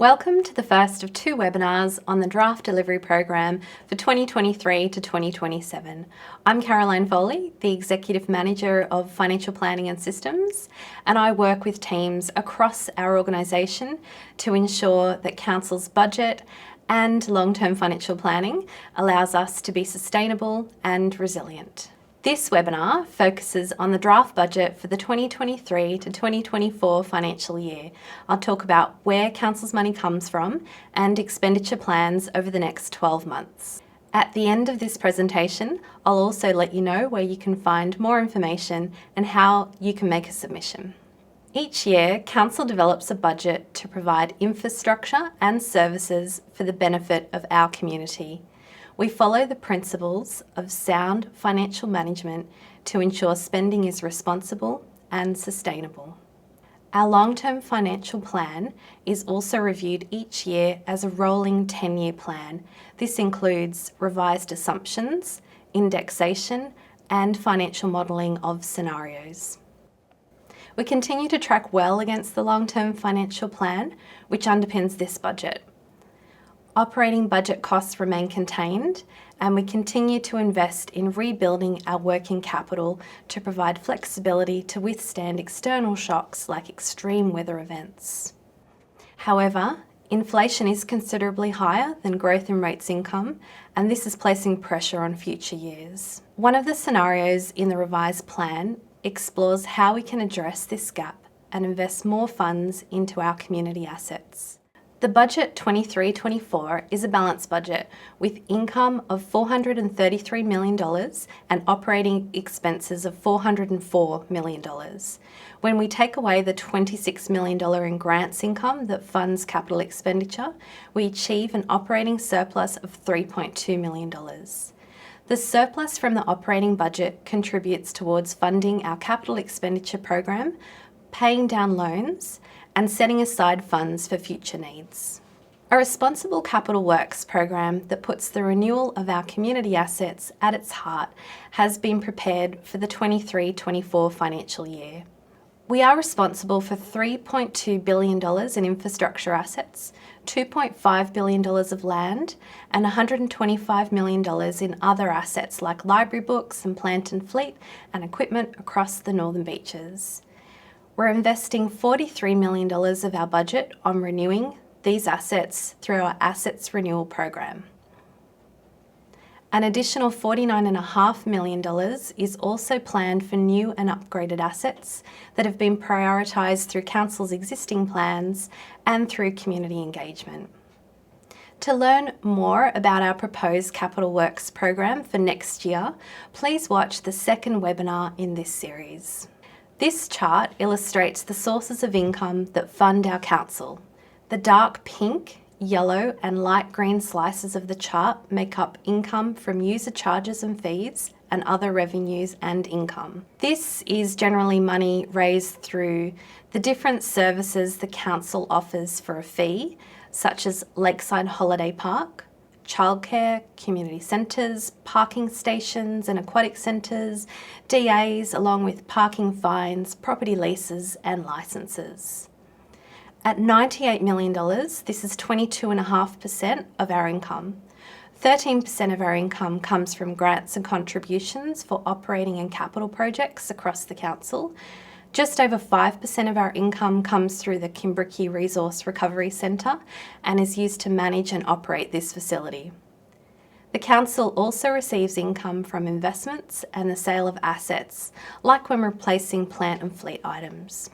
Welcome to the first of two webinars on the Draft Delivery Program for 2023 to 2027. I'm Caroline Foley, the Executive Manager of Financial Planning and Systems, and I work with teams across our organisation to ensure that Council's budget and long-term financial planning allows us to be sustainable and resilient. This webinar focuses on the draft budget for the 2023 to 2024 financial year. I'll talk about where Council's money comes from and expenditure plans over the next 12 months. At the end of this presentation, I'll also let you know where you can find more information and how you can make a submission. Each year, Council develops a budget to provide infrastructure and services for the benefit of our community. We follow the principles of sound financial management to ensure spending is responsible and sustainable. Our long-term financial plan is also reviewed each year as a rolling 10-year plan. This includes revised assumptions, indexation, and financial modelling of scenarios. We continue to track well against the long-term financial plan, which underpins this budget. Operating budget costs remain contained, and we continue to invest in rebuilding our working capital to provide flexibility to withstand external shocks like extreme weather events. However, inflation is considerably higher than growth in rates income, and this is placing pressure on future years. One of the scenarios in the revised plan explores how we can address this gap and invest more funds into our community assets. The budget 23-24 is a balanced budget with income of $433 million and operating expenses of $404 million. When we take away the $26 million in grants income that funds capital expenditure, we achieve an operating surplus of $3.2 million. The surplus from the operating budget contributes towards funding our capital expenditure program, paying down loans, and setting aside funds for future needs. A responsible capital works program that puts the renewal of our community assets at its heart has been prepared for the 23-24 financial year. We are responsible for $3.2 billion in infrastructure assets, $2.5 billion of land, and $125 million in other assets like library books and plant and fleet and equipment across the Northern Beaches. We're investing $43 million of our budget on renewing these assets through our Assets Renewal Program. An additional $49.5 million is also planned for new and upgraded assets that have been prioritised through Council's existing plans and through community engagement. To learn more about our proposed Capital Works program for next year, please watch the second webinar in this series. This chart illustrates the sources of income that fund our council. The dark pink, yellow and light green slices of the chart make up income from user charges and fees and other revenues and income. This is generally money raised through the different services the council offers for a fee, such as Lakeside Holiday Park, childcare, community centres, parking stations and aquatic centres, DAs, along with parking fines, property leases and licences. At $98 million, this is 22.5% of our income. 13% of our income comes from grants and contributions for operating and capital projects across the council. Just over 5% of our income comes through the Kimbriki Resource Recovery Centre and is used to manage and operate this facility. The Council also receives income from investments and the sale of assets, like when replacing plant and fleet items.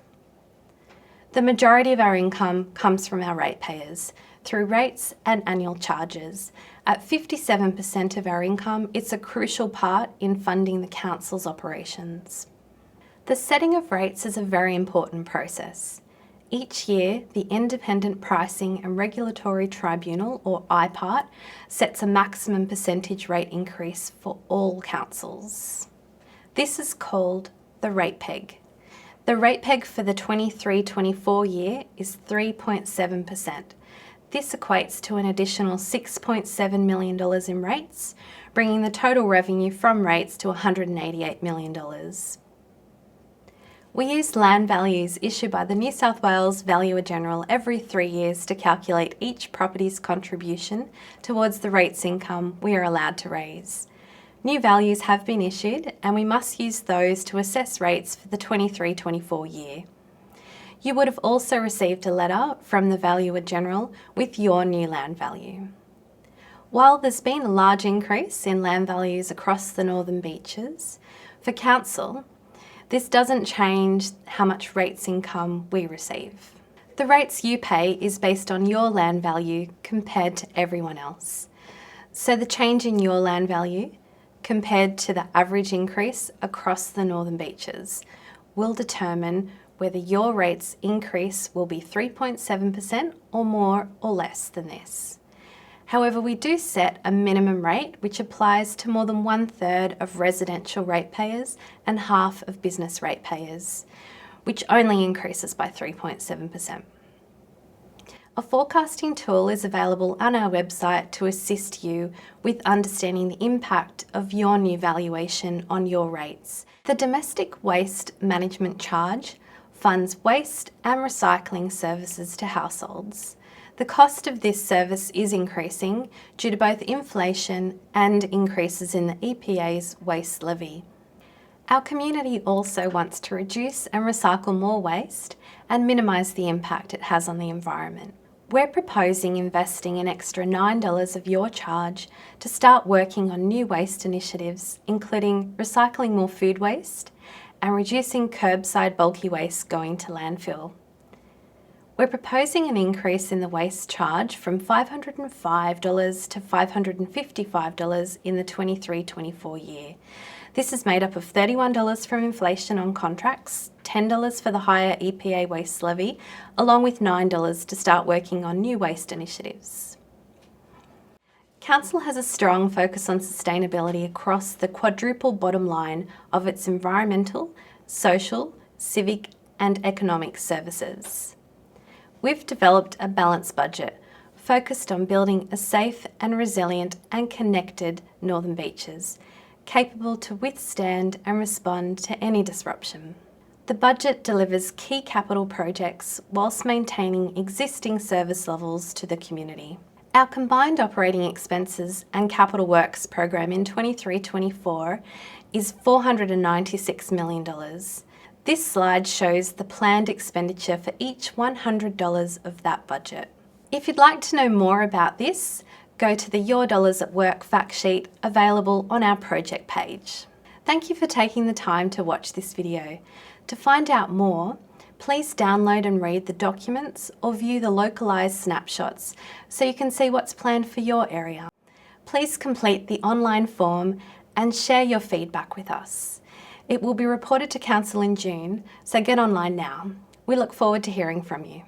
The majority of our income comes from our ratepayers, through rates and annual charges. At 57% of our income, it's a crucial part in funding the Council's operations. The setting of rates is a very important process. Each year, the Independent Pricing and Regulatory Tribunal, or IPART, sets a maximum percentage rate increase for all councils. This is called the rate peg. The rate peg for the 23-24 year is 3.7%. This equates to an additional $6.7 million in rates, bringing the total revenue from rates to $188 million. We use land values issued by the New South Wales Valuer-General every 3 years to calculate each property's contribution towards the rates income we are allowed to raise. New values have been issued and we must use those to assess rates for the 23-24 year. You would have also received a letter from the Valuer-General with your new land value. While there's been a large increase in land values across the Northern Beaches, for Council, this doesn't change how much rates income we receive. The rates you pay is based on your land value compared to everyone else. So the change in your land value compared to the average increase across the Northern Beaches will determine whether your rates increase will be 3.7% or more or less than this. However, we do set a minimum rate which applies to more than 1/3 of residential ratepayers and half of business ratepayers, which only increases by 3.7%. A forecasting tool is available on our website to assist you with understanding the impact of your new valuation on your rates. The Domestic Waste Management Charge funds waste and recycling services to households. The cost of this service is increasing due to both inflation and increases in the EPA's waste levy. Our community also wants to reduce and recycle more waste and minimise the impact it has on the environment. We're proposing investing an extra $9 of your charge to start working on new waste initiatives, including recycling more food waste and reducing curbside bulky waste going to landfill. We're proposing an increase in the waste charge from $505 to $555 in the 23-24 year. This is made up of $31 from inflation on contracts, $10 for the higher EPA waste levy, along with $9 to start working on new waste initiatives. Council has a strong focus on sustainability across the quadruple bottom line of its environmental, social, civic and economic services. We've developed a balanced budget focused on building a safe and resilient and connected Northern Beaches, capable to withstand and respond to any disruption. The budget delivers key capital projects whilst maintaining existing service levels to the community. Our combined operating expenses and capital works program in 23-24 is $496 million. This slide shows the planned expenditure for each $100 of that budget. If you'd like to know more about this, go to the Your Dollars at Work fact sheet available on our project page. Thank you for taking the time to watch this video. To find out more, please download and read the documents or view the localised snapshots so you can see what's planned for your area. Please complete the online form and share your feedback with us. It will be reported to Council in June, so get online now. We look forward to hearing from you.